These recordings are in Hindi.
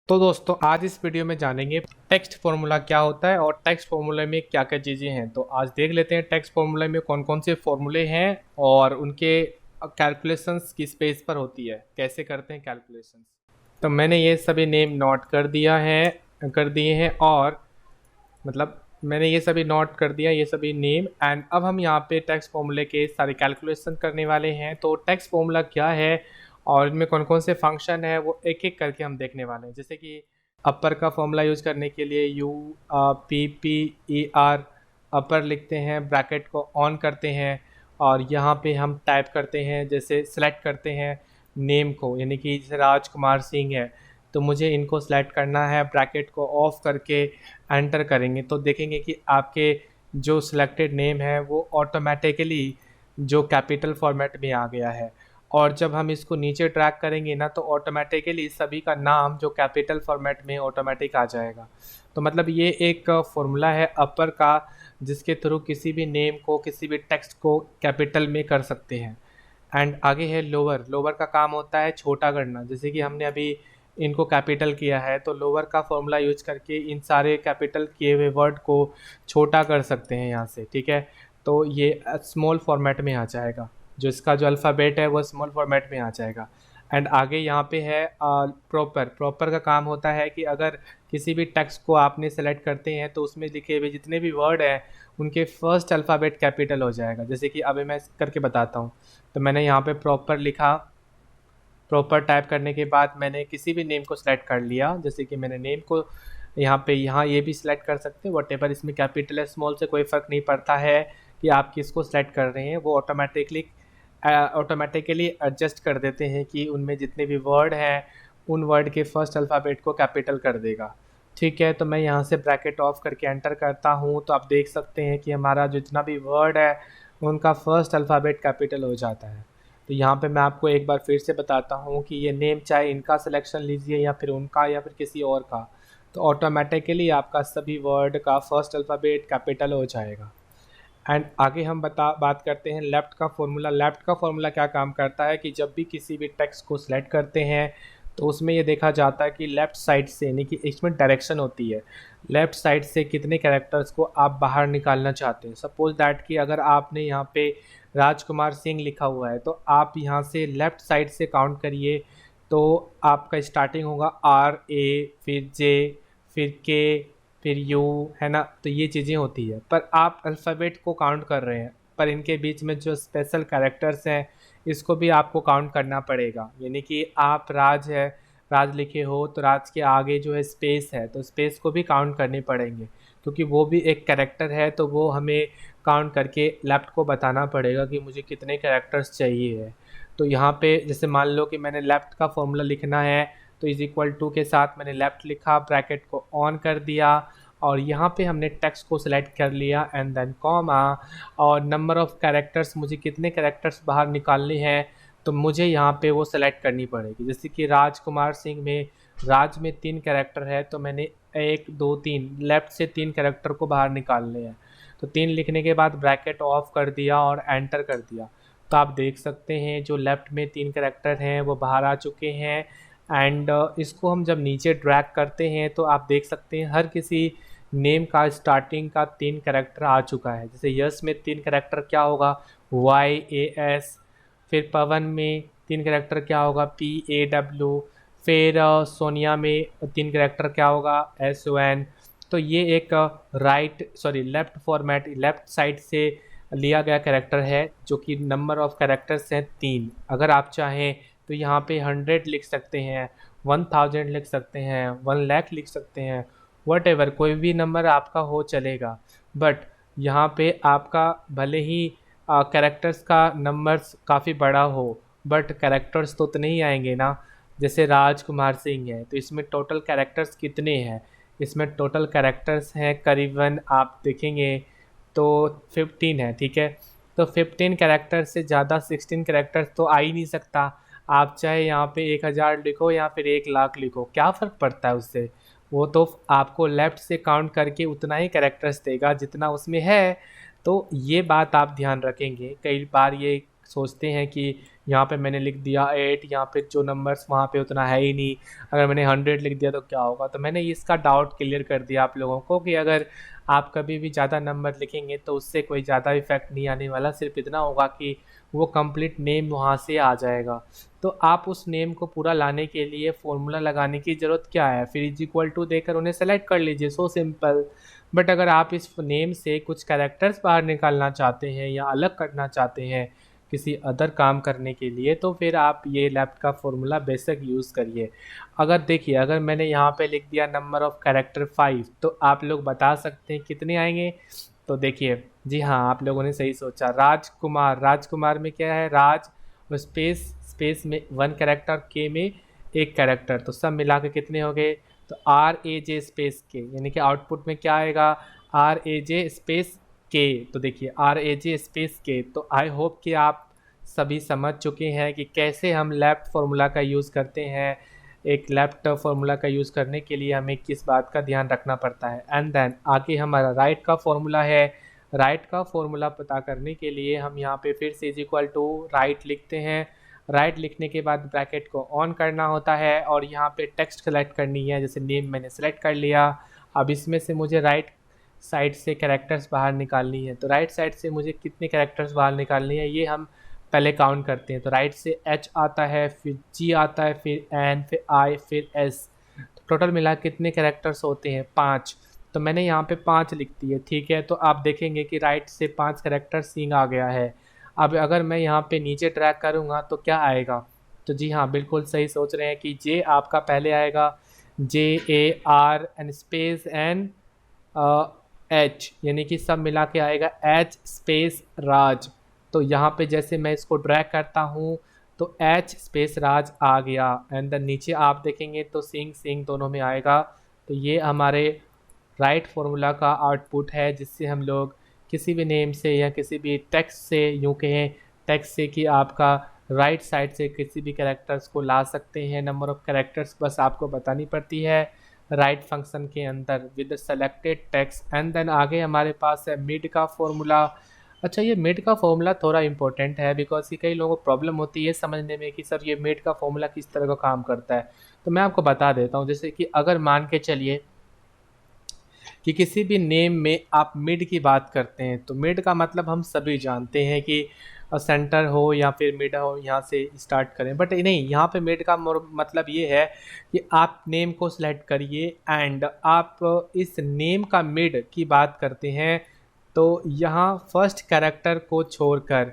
तो दोस्तों आज इस वीडियो में जानेंगे टेक्स्ट फॉर्मूला क्या होता है और टेक्स्ट फॉर्मूले में क्या क्या चीज़ें हैं। तो आज देख लेते हैं टेक्स्ट फॉर्मूले में कौन कौन से फॉर्मूले हैं और उनके कैलकुलेशंस किस बेस पर होती है, कैसे करते हैं कैलकुलेशंस। तो मैंने ये सभी नेम नोट कर दिए हैं और मतलब मैंने ये सभी नोट कर दिया, ये सभी नेम। एंड अब हम यहाँ पे टेक्स्ट फॉर्मूले के सारे कैलकुलेशन करने वाले हैं। तो टेक्स्ट फॉर्मूला क्या है और इनमें कौन कौन से फंक्शन है वो एक एक करके हम देखने वाले हैं। जैसे कि अपर का फॉर्मूला यूज करने के लिए UPPER अपर लिखते हैं, ब्रैकेट को ऑन करते हैं और यहाँ पे हम टाइप करते हैं, जैसे सेलेक्ट करते हैं नेम को, यानी कि जैसे राजकुमार सिंह है तो मुझे इनको सेलेक्ट करना है। ब्रैकेट को ऑफ करके एंटर करेंगे तो देखेंगे कि आपके जो सिलेक्टेड नेम है वो ऑटोमेटिकली जो कैपिटल फॉर्मेट में आ गया है। और जब हम इसको नीचे ट्रैक करेंगे ना तो ऑटोमेटिकली सभी का नाम जो कैपिटल फॉर्मेट में ऑटोमेटिक आ जाएगा। तो मतलब ये एक फॉर्मूला है अपर का जिसके थ्रू किसी भी नेम को, किसी भी टेक्स्ट को कैपिटल में कर सकते हैं। एंड आगे है लोअर। लोअर का काम होता है छोटा करना। जैसे कि हमने अभी इनको कैपिटल किया है तो लोअर का फॉर्मूला यूज करके इन सारे कैपिटल किए हुए वर्ड को छोटा कर सकते हैं यहाँ से, ठीक है। तो ये स्मॉल फॉर्मेट में आ जाएगा, जो इसका जो अल्फ़ाबेट है वो स्मॉल फॉर्मेट में आ जाएगा। एंड आगे यहाँ पे है प्रॉपर। प्रॉपर का काम होता है कि अगर किसी भी टेक्स्ट को आपने सेलेक्ट करते हैं तो उसमें लिखे हुए जितने भी वर्ड हैं उनके फर्स्ट अल्फ़ाबेट कैपिटल हो जाएगा। जैसे कि अभी मैं करके बताता हूँ। तो मैंने यहाँ पे प्रॉपर लिखा, प्रॉपर टाइप करने के बाद मैंने किसी भी नेम को सिलेक्ट कर लिया। जैसे कि मैंने नेम को यहाँ ये भी सिलेक्ट कर सकते हैं, वटेवर इसमें कैपिटल है स्मॉल से कोई फ़र्क नहीं पड़ता है कि आप किसको सिलेक्ट कर रहे हैं, वो ऑटोमेटिकली एडजस्ट कर देते हैं कि उनमें जितने भी वर्ड हैं उन वर्ड के फर्स्ट अल्फ़ाबेट को कैपिटल कर देगा, ठीक है। तो मैं यहाँ से ब्रैकेट ऑफ करके एंटर करता हूँ तो आप देख सकते हैं कि हमारा जितना भी वर्ड है उनका फर्स्ट अल्फ़ाबेट कैपिटल हो जाता है। तो यहाँ पे मैं आपको एक बार फिर से बताता हूँ कि ये नेम चाहे इनका सिलेक्शन लीजिए या फिर उनका या फिर किसी और का, तो ऑटोमेटिकली आपका सभी वर्ड का फर्स्ट अल्फ़ाबेट कैपिटल हो जाएगा। एंड आगे हम बात करते हैं लेफ़्ट का फॉर्मूला। लेफ़्ट का फॉर्मूला क्या काम करता है कि जब भी किसी भी टेक्स्ट को सिलेक्ट करते हैं तो उसमें ये देखा जाता है कि लेफ़्ट साइड से, यानी कि इसमें डायरेक्शन होती है, लेफ़्ट साइड से कितने कैरेक्टर्स को आप बाहर निकालना चाहते हैं। सपोज़ दैट कि अगर आपने यहाँ पे राजकुमार सिंह लिखा हुआ है तो आप यहाँ से लेफ़्ट साइड से काउंट करिए तो आपका स्टार्टिंग होगा RA, फिर J, फिर K, फिर U, है ना। तो ये चीज़ें होती है, पर आप अल्फ़ाबेट को काउंट कर रहे हैं, पर इनके बीच में जो स्पेशल कैरेक्टर्स हैं इसको भी आपको काउंट करना पड़ेगा। यानी कि आप राज है, राज लिखे हो तो राज के आगे जो है स्पेस है तो स्पेस को भी काउंट करने पड़ेंगे, क्योंकि वो भी एक कैरेक्टर है। तो वो हमें काउंट करके लेफ़्ट को बताना पड़ेगा कि मुझे कितने कैरेक्टर्स चाहिए है। तो यहाँ पे जैसे मान लो कि मैंने लेफ़्ट का फॉर्मूला लिखना है तो =2 के साथ मैंने लेफ़्ट लिखा, ब्रैकेट को ऑन कर दिया और यहाँ पे हमने टेक्स्ट को सिलेक्ट कर लिया एंड देन कॉमा और नंबर ऑफ़ कैरेक्टर्स, मुझे कितने कैरेक्टर्स बाहर निकालने हैं तो मुझे यहाँ पे वो सेलेक्ट करनी पड़ेगी। जैसे कि राजकुमार सिंह में राज में 3 कैरेक्टर है तो मैंने 1 2 3 लेफ़्ट से 3 कैरेक्टर को बाहर निकालने हैं। तो 3 लिखने के बाद ब्रैकेट ऑफ कर दिया और एंटर कर दिया। तो आप देख सकते हैं जो लेफ़्ट में 3 कैरेक्टर हैं वो बाहर आ चुके हैं। एंड इसको हम जब नीचे ड्रैग करते हैं तो आप देख सकते हैं हर किसी नेम का स्टार्टिंग का 3 कैरेक्टर आ चुका है। जैसे यश में 3 कैरेक्टर क्या होगा, YAS, फिर पवन में 3 कैरेक्टर क्या होगा, PAW, फिर सोनिया में 3 कैरेक्टर क्या होगा, SON। तो ये एक लेफ़्ट फॉर्मेट, लेफ़्ट साइड से लिया गया कैरेक्टर है जो कि नंबर ऑफ़ कैरेक्टर्स हैं 3। अगर आप चाहें तो यहाँ पे 100 लिख सकते हैं, 1000 लिख सकते हैं, 1 लाख लिख सकते हैं, वटेवर कोई भी नंबर आपका हो चलेगा। बट यहाँ पे आपका भले ही कैरेक्टर्स का नंबर्स काफ़ी बड़ा हो बट कैरेक्टर्स तो उतने ही आएंगे ना। जैसे राजकुमार सिंह है तो इसमें टोटल कैरेक्टर्स कितने हैं, इसमें टोटल कैरेक्टर्स हैं करीबन आप देखेंगे तो 15 है, ठीक है। तो 15 कैरेक्टर से ज़्यादा 16 कैरेक्टर्स तो आ ही नहीं सकता। आप चाहे यहाँ पे 1000 लिखो या फिर 1 लाख लिखो, क्या फ़र्क पड़ता है उससे। वो तो आपको लेफ़्ट से काउंट करके उतना ही कैरेक्टर्स देगा जितना उसमें है। तो ये बात आप ध्यान रखेंगे। कई बार ये सोचते हैं कि यहाँ पे मैंने लिख दिया 8, यहाँ पे जो नंबर्स वहाँ पे उतना है ही नहीं, अगर मैंने 100 लिख दिया तो क्या होगा। तो मैंने इसका डाउट क्लियर कर दिया आप लोगों को कि अगर आप कभी भी ज़्यादा नंबर लिखेंगे तो उससे कोई ज़्यादा इफेक्ट नहीं आने वाला, सिर्फ इतना होगा कि वो कंप्लीट नेम वहाँ से आ जाएगा। तो आप उस नेम को पूरा लाने के लिए फॉर्मूला लगाने की ज़रूरत क्या है, फिर इज इक्वल टू देकर उन्हें सेलेक्ट कर लीजिए, सो सिंपल। बट अगर आप इस नेम से कुछ कैरेक्टर्स बाहर निकालना चाहते हैं या अलग करना चाहते हैं किसी अदर काम करने के लिए, तो फिर आप ये लेफ्ट का फॉर्मूला बेशक यूज़ करिए। अगर देखिए, अगर मैंने यहाँ पे लिख दिया नंबर ऑफ कैरेक्टर 5, तो आप लोग बता सकते हैं कितने आएंगे। तो देखिए, जी हाँ, आप लोगों ने सही सोचा। राजकुमार, राजकुमार में क्या है, राज और स्पेस, स्पेस में 1 कैरेक्टर, के में 1 कैरेक्टर, तो सब मिला के कितने हो गए। तो RAJ स्पेस के, यानी कि आउटपुट में क्या आएगा, RAJ स्पेस के। तो देखिए RAJ स्पेस के। तो आई होप कि आप सभी समझ चुके हैं कि कैसे हम लेफ्ट फार्मूला का यूज़ करते हैं। एक लेफ्ट फार्मूला का यूज़ करने के लिए हमें किस बात का ध्यान रखना पड़ता है। एंड देन आगे हमारा राइट का फॉर्मूला है। राइट का फॉर्मूला पता करने के लिए हम यहाँ पे फिर से इज इक्वल टू राइट लिखते हैं। राइट लिखने के बाद ब्रैकेट को ऑन करना होता है और यहाँ पे टेक्स्ट सेलेक्ट करनी है, जैसे नेम मैंने सेलेक्ट कर लिया। अब इसमें से मुझे राइट साइड से कैरेक्टर्स बाहर निकालनी है। तो राइट साइड से मुझे कितने कैरेक्टर्स बाहर निकालनी है ये हम पहले काउंट करते हैं। तो राइट से H आता है, फिर G आता है, फिर N, फिर I, फिर S। तो टोटल मिला कितने कैरेक्टर्स होते हैं, 5। तो मैंने यहाँ पे 5 लिख दिए, ठीक है। तो आप देखेंगे कि राइट से 5 कैरेक्टर सिंग आ गया है। अब अगर मैं यहाँ पे नीचे ट्रैक करूँगा तो क्या आएगा। तो जी हाँ, बिल्कुल सही सोच रहे हैं कि J आपका पहले आएगा, JAR स्पेस N H, यानी कि सब मिला के आएगा H स्पेस राज। तो यहाँ पे जैसे मैं इसको ड्रैग करता हूँ तो H स्पेस राज आ गया। एंड देन नीचे आप देखेंगे तो सिंग सिंग दोनों में आएगा। तो ये हमारे राइट फार्मूला का आउटपुट है, जिससे हम लोग किसी भी नेम से या किसी भी टेक्स्ट से, यूँ कहें टेक्स्ट से, कि आपका राइट साइड से किसी भी कैरेक्टर्स को ला सकते हैं। नंबर ऑफ कैरेक्टर्स बस आपको बतानी पड़ती है राइट फंक्शन के अंदर with selected text. And then आगे हमारे पास है मिड का फॉर्मूला। अच्छा, ये मिड का फॉर्मूला थोड़ा इंपॉर्टेंट है, बिकॉज कि कई लोगों को प्रॉब्लम होती है समझने में कि सर ये मिड का फॉर्मूला किस तरह का काम करता है। तो मैं आपको बता देता हूँ। जैसे कि अगर मान के चलिए कि किसी भी नेम में आप मिड की बात करते हैं, तो मिड का मतलब हम सभी जानते हैं कि सेंटर हो या फिर मिड हो, यहाँ से स्टार्ट करें। बट नहीं, यहाँ पे मिड का मतलब ये है कि आप नेम को सिलेक्ट करिए एंड आप इस नेम का मिड की बात करते हैं। तो यहाँ फर्स्ट कैरेक्टर को छोड़कर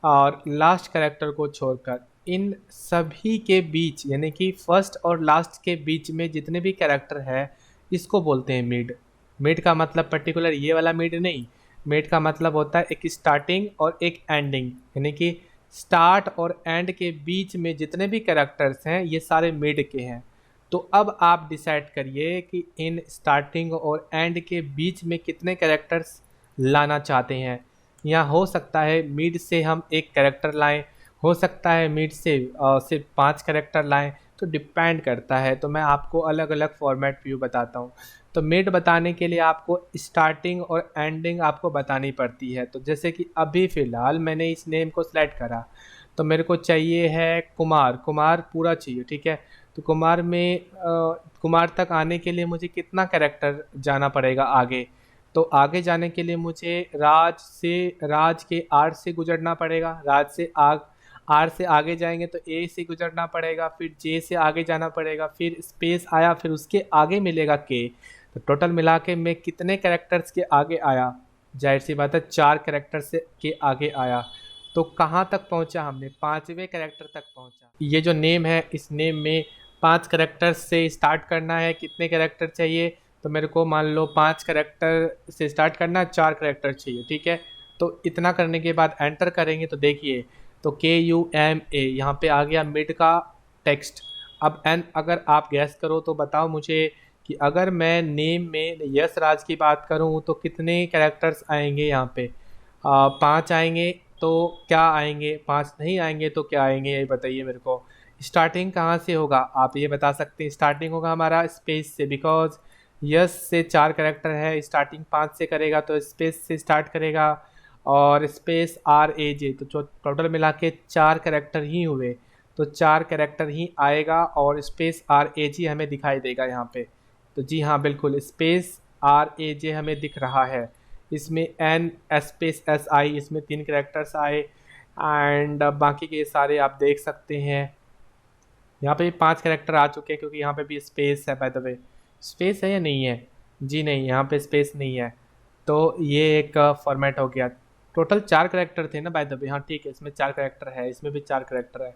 और लास्ट कैरेक्टर को छोड़कर इन सभी के बीच, यानी कि फर्स्ट और लास्ट के बीच में जितने भी कैरेक्टर है, इसको बोलते हैं मिड। मिड का मतलब पर्टिकुलर ये वाला मिड नहीं, मिड का मतलब होता है एक स्टार्टिंग और एक एंडिंग, यानी कि स्टार्ट और एंड के बीच में जितने भी कैरेक्टर्स हैं ये सारे मिड के हैं। तो अब आप डिसाइड करिए कि इन स्टार्टिंग और एंड के बीच में कितने कैरेक्टर्स लाना चाहते हैं। यहाँ हो सकता है मिड से हम एक कैरेक्टर लाएं, हो सकता है मिड से सिर्फ 5 कैरेक्टर लाएं, तो डिपेंड करता है। तो मैं आपको अलग अलग फॉर्मेट व्यू बताता हूँ। तो मिड बताने के लिए आपको स्टार्टिंग और एंडिंग आपको बतानी पड़ती है। तो जैसे कि अभी फ़िलहाल मैंने इस नेम को सिलेक्ट करा, तो मेरे को चाहिए है कुमार, कुमार पूरा चाहिए, ठीक है। तो कुमार में कुमार तक आने के लिए मुझे कितना कैरेक्टर जाना पड़ेगा आगे। तो आगे जाने के लिए मुझे राज के आर से गुजरना पड़ेगा। राज से आर से आगे जाएंगे तो ए से गुजरना पड़ेगा, फिर जे से आगे जाना पड़ेगा, फिर स्पेस आया, फिर उसके आगे मिलेगा के। तो टोटल मिला के मैं कितने कैरेक्टर्स के आगे आया, जाहिर सी बात है 4 कैरेक्टर से के आगे आया। तो कहाँ तक पहुँचा, हमने 5वें कैरेक्टर तक पहुँचा। ये जो नेम है, इस नेम में 5 कैरेक्टर्स से स्टार्ट करना है। कितने कैरेक्टर चाहिए, तो मेरे को मान लो 5 कैरेक्टर से स्टार्ट करना है, 4 कैरेक्टर चाहिए, ठीक है। तो इतना करने के बाद एंटर करेंगे तो देखिए, तो KUMA यहाँ पे आ गया मिड का टेक्स्ट। अब एन अगर आप गैस करो तो बताओ मुझे कि अगर मैं नेम में यश राज की बात करूँ तो कितने कैरेक्टर्स आएंगे यहाँ पे। 5 आएंगे तो क्या आएंगे, 5 नहीं आएंगे तो क्या आएंगे, ये बताइए मेरे को। स्टार्टिंग कहाँ से होगा, आप ये बता सकते हैं। स्टार्टिंग होगा हमारा स्पेस से, बिकॉज यस से 4 कैरेक्टर है, स्टार्टिंग 5 से करेगा तो स्पेस से स्टार्ट करेगा। और स्पेस RAJ, तो जो टोटल मिला के 4 कैरेक्टर ही हुए, तो 4 कैरेक्टर ही आएगा और स्पेस RAG हमें दिखाई देगा यहाँ पे। तो जी हाँ बिल्कुल, स्पेस RAJ हमें दिख रहा है। इसमें N स्पेस SI, इसमें 3 कैरेक्टर्स आए एंड बाकी के सारे आप देख सकते हैं। यहाँ पे भी 5 कैरेक्टर आ चुके हैं क्योंकि यहाँ पे भी स्पेस है। बाय द वे, स्पेस है या नहीं है? जी नहीं, यहाँ पे स्पेस नहीं है। तो ये एक फॉर्मेट हो गया। टोटल 4 कैरेक्टर थे ना बाय द वे? हाँ ठीक है, इसमें 4 कैरेक्टर है, इसमें भी 4 कैरेक्टर है।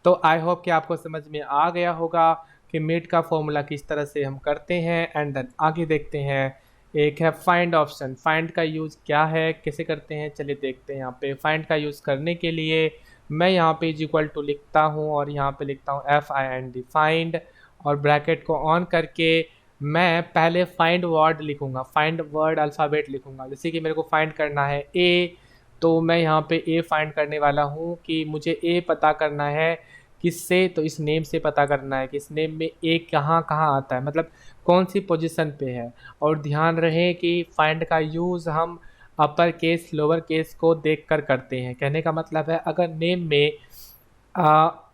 तो आई होप कि आपको समझ में आ गया होगा कि मीट का फॉर्मूला किस तरह से हम करते हैं। एंड देन आगे देखते हैं, एक है फाइंड ऑप्शन। फाइंड का यूज़ क्या है, कैसे करते हैं, चलिए देखते हैं। यहाँ पे फाइंड का यूज़ करने के लिए मैं यहाँ पे = लिखता हूँ और यहाँ पे लिखता हूँ FIND फाइंड, और ब्रैकेट को ऑन करके मैं पहले फाइंड वर्ड लिखूँगा, फाइंड वर्ड अल्फ़ाबेट लिखूँगा। जैसे कि मेरे को फाइंड करना है ए, तो मैं यहाँ पे ए फाइंड करने वाला हूँ कि मुझे ए पता करना है किससे, तो इस नेम से पता करना है कि इस नेम में ए कहाँ कहाँ आता है, मतलब कौन सी पोजीशन पे है। और ध्यान रहे कि फाइंड का यूज़ हम अपर केस लोअर केस को देखकर करते हैं। कहने का मतलब है, अगर नेम में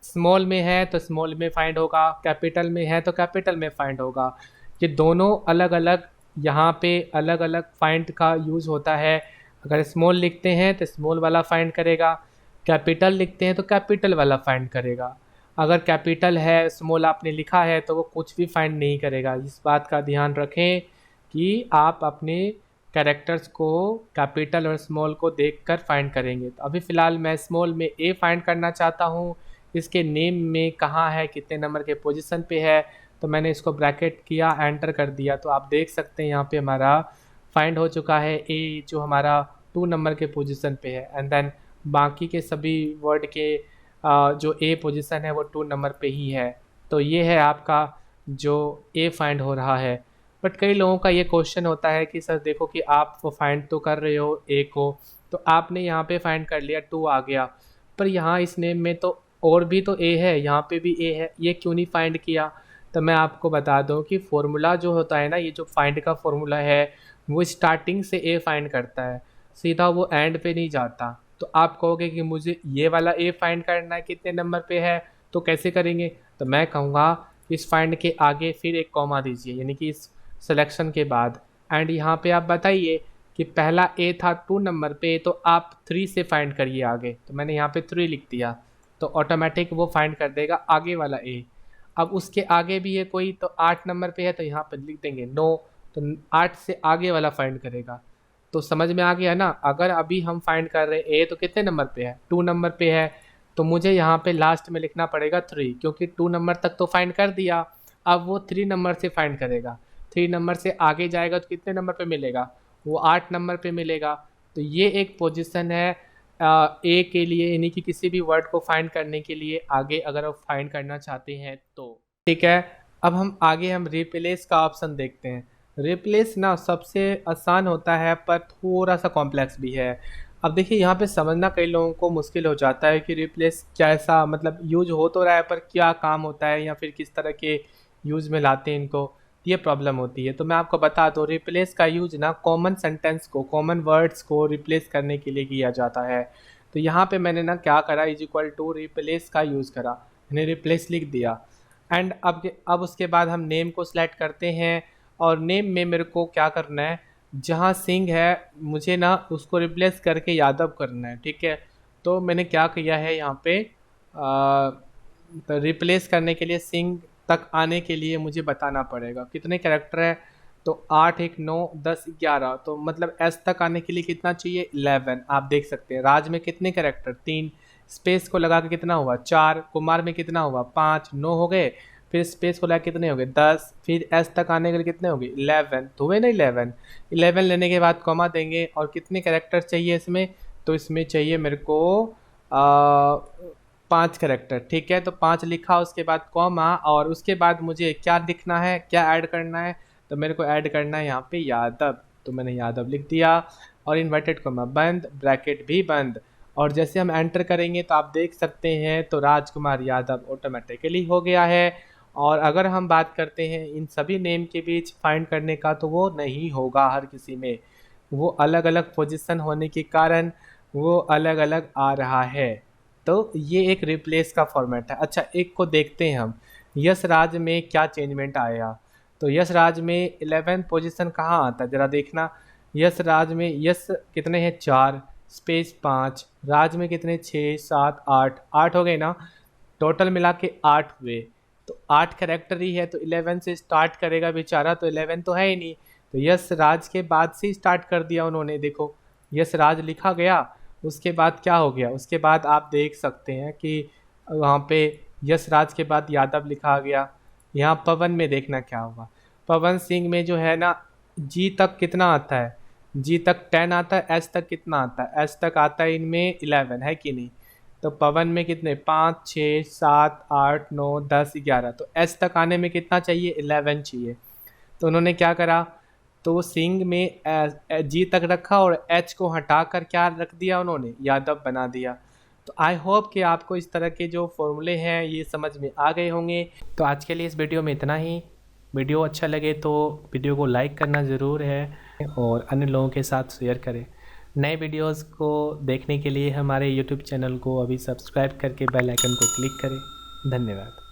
स्मॉल में है तो स्मॉल में फाइंड होगा, कैपिटल में है तो कैपिटल में फाइंड होगा। ये दोनों अलग अलग, यहाँ पे अलग अलग फाइंड का यूज़ होता है। अगर स्मॉल लिखते हैं तो स्मॉल वाला फाइंड करेगा, कैपिटल लिखते हैं तो कैपिटल वाला फाइंड करेगा। अगर कैपिटल है, स्मॉल आपने लिखा है, तो वो कुछ भी फाइंड नहीं करेगा। इस बात का ध्यान रखें कि आप अपने कैरेक्टर्स को कैपिटल और स्मॉल को देखकर फाइंड करेंगे। तो अभी फ़िलहाल मैं स्मॉल में ए फाइंड करना चाहता हूँ, इसके नेम में कहाँ है, कितने नंबर के पोजीशन पे है। तो मैंने इसको ब्रैकेट किया, एंटर कर दिया, तो आप देख सकते हैं यहाँ पे हमारा फाइंड हो चुका है ए, जो हमारा 2 नंबर के पोजीशन पे है। एंड देन बाकी के सभी वर्ड के जो ए पोजीशन है वो 2 नंबर पे ही है। तो ये है आपका जो ए फाइंड हो रहा है। बट कई लोगों का ये क्वेश्चन होता है कि सर देखो कि आप वो फाइंड तो कर रहे हो ए को, तो आपने यहाँ पे फाइंड कर लिया, 2 आ गया, पर यहाँ इस नेम में तो और भी तो ए है, यहाँ पे भी ए है, ये क्यों नहीं फाइंड किया? तो मैं आपको बता दूं कि फॉर्मूला जो होता है ना, ये जो फाइंड का फॉर्मूला है वो स्टार्टिंग से ए फाइंड करता है, सीधा वो एंड पे नहीं जाता। तो आप कहोगे कि मुझे ये वाला ए फाइंड करना है, कितने नंबर पे है, तो कैसे करेंगे? तो मैं कहूँगा इस फाइंड के आगे फिर एक कॉमा दीजिए, यानी कि इस सिलेक्शन के बाद। एंड यहाँ पे आप बताइए कि पहला ए था 2 नंबर पे, तो आप 3 से फाइंड करिए आगे। तो मैंने यहाँ पे 3 लिख दिया, तो ऑटोमेटिक वो फाइंड कर देगा आगे वाला ए। अब उसके आगे भी है कोई, तो 8 नंबर पे है, तो यहाँ पर लिख देंगे 9, तो 8 से आगे वाला फाइंड करेगा। तो समझ में आ गया ना? अगर अभी हम फाइंड कर रहे हैं ए, तो कितने नंबर पे है, 2 नंबर पे है, तो मुझे यहाँ पे लास्ट में लिखना पड़ेगा 3, क्योंकि 2 नंबर तक तो फाइंड कर दिया। अब वो 3 नंबर से फाइंड करेगा, 3 नंबर से आगे जाएगा तो कितने नंबर पे मिलेगा, वो 8 नंबर पे मिलेगा। तो ये एक पोजीशन है ए के लिए, यानी कि किसी भी वर्ड को फाइंड करने के लिए आगे अगर आप फाइंड करना चाहते हैं तो। ठीक है, अब हम आगे हम रिप्लेस का ऑप्शन देखते हैं। रिप्लेस ना सबसे आसान होता है पर थोड़ा सा कॉम्प्लेक्स भी है। अब देखिए, यहाँ पे समझना कई लोगों को मुश्किल हो जाता है कि रिप्लेस कैसा, मतलब यूज हो तो रहा है पर क्या काम होता है, या फिर किस तरह के यूज़ में लाते हैं इनको, ये प्रॉब्लम होती है। तो मैं आपको बता दूँ, रिप्लेस का यूज ना कॉमन सेंटेंस को, कॉमन वर्ड्स को रिप्लेस करने के लिए किया जाता है। तो यहाँ पे मैंने ना क्या करा, = रिप्लेस का यूज़ करा, मैंने रिप्लेस लिख दिया। एंड अब उसके बाद हम नेम को सिलेक्ट करते हैं, और नेम में मेरे को क्या करना है, जहाँ सिंह है मुझे ना उसको रिप्लेस करके यादव करना है। ठीक है, तो मैंने क्या किया है यहाँ पे, तो रिप्लेस करने के लिए सिंह तक आने के लिए मुझे बताना पड़ेगा कितने कैरेक्टर है। तो 8 1 9 10 11, तो मतलब एस तक आने के लिए कितना चाहिए, 11। आप देख सकते हैं राज में कितने कैरेक्टर, 3, स्पेस को लगा के कितना हुआ, 4, कुमार में कितना हुआ, 5, 9 हो गए, फिर स्पेस को लगा कितने हो गए, 10, फिर एस तक आने के लिए कितने हो गए, 11, तो हुए ना 11। 11 लेने के बाद कॉमा देंगे, और कितने कैरेक्टर चाहिए इसमें, तो इसमें चाहिए मेरे को 5 कैरेक्टर। ठीक है, तो 5 लिखा, उसके बाद कॉमा, और उसके बाद मुझे क्या लिखना है, क्या ऐड करना है, तो मेरे को ऐड करना है यहाँ पे यादव। तो मैंने यादव लिख दिया, और इन्वर्टेड कॉमा बंद, ब्रैकेट भी बंद। और जैसे हम एंटर करेंगे तो आप देख सकते हैं, तो राजकुमार यादव ऑटोमेटिकली हो गया है। और अगर हम बात करते हैं इन सभी नेम के बीच फाइंड करने का, तो वो नहीं होगा हर किसी में। वो अलग अलग पोजीशन होने के कारण वो अलग अलग आ रहा है। तो ये एक रिप्लेस का फॉर्मेट है। अच्छा, एक को देखते हैं हम, यश राज में क्या चेंजमेंट आया। तो यश राज में 11 पोजीशन कहाँ आता है, ज़रा देखना। यश राज में यश कितने हैं, 4 स्पेस 5, राज में कितने, 6 7 8, 8 हो गए ना, टोटल मिला के 8 हुए। तो 8 कैरेक्टर ही है, तो 11 से स्टार्ट करेगा बेचारा, तो 11 तो है ही नहीं। तो यश राज के बाद से स्टार्ट कर दिया उन्होंने। देखो यश राज लिखा गया, उसके बाद क्या हो गया, उसके बाद आप देख सकते हैं कि वहाँ पे यश राज के बाद यादव लिखा गया। यहाँ पवन में देखना क्या हुआ, पवन सिंह में जो है ना, जी तक कितना आता है, जी तक 10 आता है, एच तक कितना आता है, एच तक आता है इनमें 11, है कि नहीं। तो पवन में कितने, 5 6 7 8 9 10 11, तो एच तक आने में कितना चाहिए, 11 चाहिए। तो उन्होंने क्या करा, तो सिंह में जी तक रखा और एच को हटाकर क्या रख दिया उन्होंने, यादव बना दिया। तो आई होप कि आपको इस तरह के जो फॉर्मूले हैं ये समझ में आ गए होंगे। तो आज के लिए इस वीडियो में इतना ही। वीडियो अच्छा लगे तो वीडियो को लाइक करना ज़रूर है और अन्य लोगों के साथ शेयर करें। नए वीडियोस को देखने के लिए हमारे यूट्यूब चैनल को अभी सब्सक्राइब करके बेल आइकन को क्लिक करें। धन्यवाद।